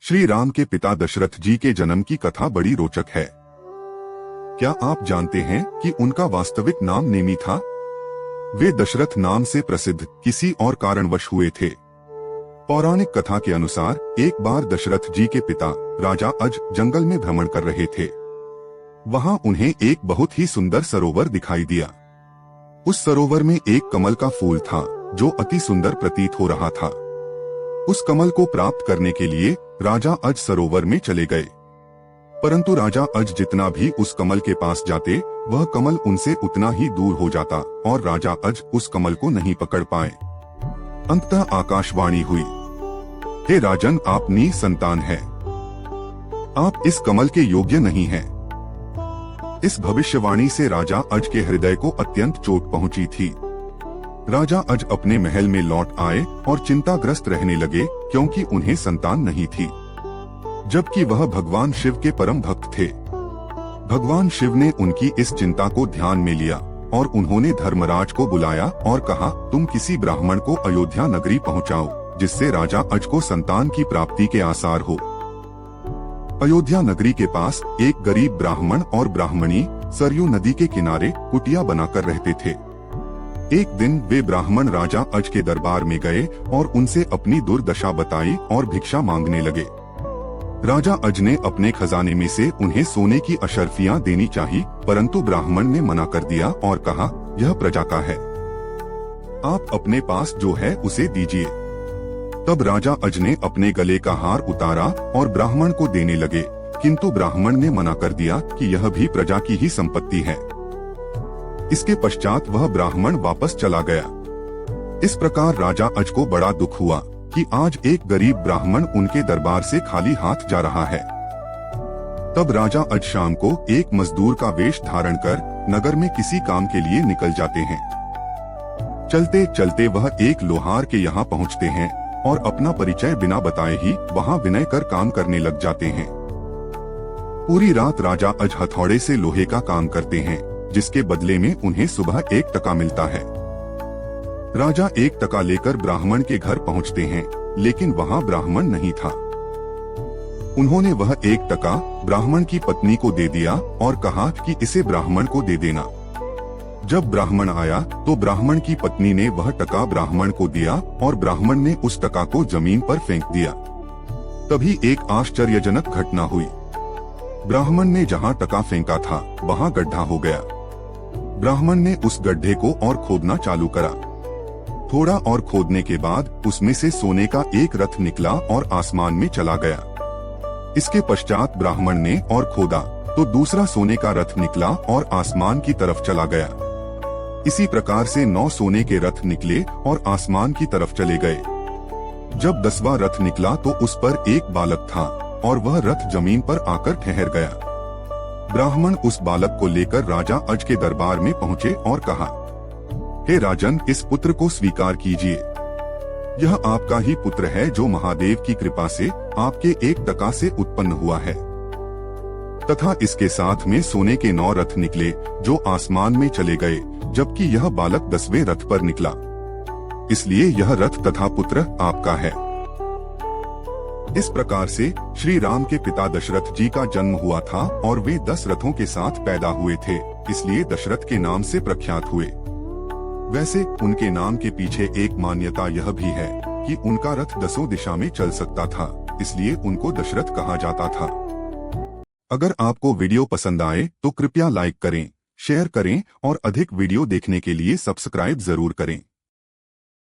श्री राम के पिता दशरथ जी के जन्म की कथा बड़ी रोचक है। क्या आप जानते हैं कि उनका वास्तविक नाम नेमि था? वे दशरथ नाम से प्रसिद्ध किसी और कारणवश हुए थे। पौराणिक कथा के अनुसार एक बार दशरथ जी के पिता राजा अज जंगल में भ्रमण कर रहे थे। वहां उन्हें एक बहुत ही सुंदर सरोवर दिखाई दिया। उस सरोवर में एक कमल का फूल था जो अति सुंदर प्रतीत हो रहा था। उस कमल को प्राप्त करने के लिए राजा अज सरोवर में चले गए, परंतु राजा अज जितना भी उस कमल के पास जाते वह कमल उनसे उतना ही दूर हो जाता और राजा अज उस कमल को नहीं पकड़ पाए। अंततः आकाशवाणी हुई, हे राजन, आप निसंतान हैं। आप इस कमल के योग्य नहीं हैं। इस भविष्यवाणी से राजा अज के हृदय को अत्यंत चोट पहुंची थी। राजा अज अपने महल में लौट आए और चिंताग्रस्त रहने लगे क्योंकि उन्हें संतान नहीं थी, जबकि वह भगवान शिव के परम भक्त थे। भगवान शिव ने उनकी इस चिंता को ध्यान में लिया और उन्होंने धर्मराज को बुलाया और कहा, तुम किसी ब्राह्मण को अयोध्या नगरी पहुंचाओ जिससे राजा अज को संतान की प्राप्ति के आसार हो। अयोध्या नगरी के पास एक गरीब ब्राह्मण और ब्राह्मणी सरयू नदी के किनारे कुटिया बनाकर रहते थे। एक दिन वे ब्राह्मण राजा अज के दरबार में गए और उनसे अपनी दुर्दशा बताई और भिक्षा मांगने लगे। राजा अज ने अपने खजाने में से उन्हें सोने की अशर्फियां देनी चाहिए, परंतु ब्राह्मण ने मना कर दिया और कहा, यह प्रजा का है, आप अपने पास जो है उसे दीजिए। तब राजा अज ने अपने गले का हार उतारा और ब्राह्मण को देने लगे, किंतु ब्राह्मण ने मना कर दिया कि यह भी प्रजा की ही संपत्ति है। इसके पश्चात वह ब्राह्मण वापस चला गया। इस प्रकार राजा अज को बड़ा दुख हुआ कि आज एक गरीब ब्राह्मण उनके दरबार से खाली हाथ जा रहा है। तब राजा अज शाम को एक मजदूर का वेश धारण कर नगर में किसी काम के लिए निकल जाते हैं। चलते चलते वह एक लोहार के यहाँ पहुँचते हैं और अपना परिचय बिना बताए ही वहाँ विनय कर काम करने लग जाते हैं। पूरी रात राजा अज हथौड़े से लोहे का काम करते हैं, जिसके बदले में उन्हें सुबह 1 टका मिलता है। राजा 1 टका लेकर ब्राह्मण के घर पहुंचते हैं, लेकिन वहां ब्राह्मण नहीं था। उन्होंने वह 1 टका ब्राह्मण की पत्नी को दे दिया और कहा कि इसे ब्राह्मण को दे देना। जब ब्राह्मण आया तो ब्राह्मण की पत्नी ने वह टका ब्राह्मण को दिया और ब्राह्मण ने उस टका को जमीन पर फेंक दिया। तभी एक आश्चर्यजनक घटना हुई। ब्राह्मण ने जहां टका फेंका था वहां गड्ढा हो गया। ब्राह्मण ने उस गड्ढे को और खोदना चालू करा। थोड़ा और खोदने के बाद उसमें से सोने का एक रथ निकला और आसमान में चला गया। इसके पश्चात ब्राह्मण ने और खोदा तो दूसरा सोने का रथ निकला और आसमान की तरफ चला गया। इसी प्रकार से 9 सोने के रथ निकले और आसमान की तरफ चले गए। जब 10वां रथ निकला तो उस पर एक बालक था और वह रथ जमीन पर आकर ठहर गया। ब्राह्मण उस बालक को लेकर राजा अज के दरबार में पहुँचे और कहा, हे राजन, इस पुत्र को स्वीकार कीजिए। यह आपका ही पुत्र है जो महादेव की कृपा से आपके 1 टका से उत्पन्न हुआ है। तथा इसके साथ में सोने के 9 रथ निकले जो आसमान में चले गए, जबकि यह बालक 10वें रथ पर निकला। इसलिए यह रथ तथा पुत्र आपका है। इस प्रकार से श्री राम के पिता दशरथ जी का जन्म हुआ था और वे 10 रथों के साथ पैदा हुए थे, इसलिए दशरथ के नाम से प्रख्यात हुए। वैसे उनके नाम के पीछे एक मान्यता यह भी है कि उनका रथ 10 दिशा में चल सकता था, इसलिए उनको दशरथ कहा जाता था। अगर आपको वीडियो पसंद आए तो कृपया लाइक करें, शेयर करें और अधिक वीडियो देखने के लिए सब्सक्राइब जरूर करें।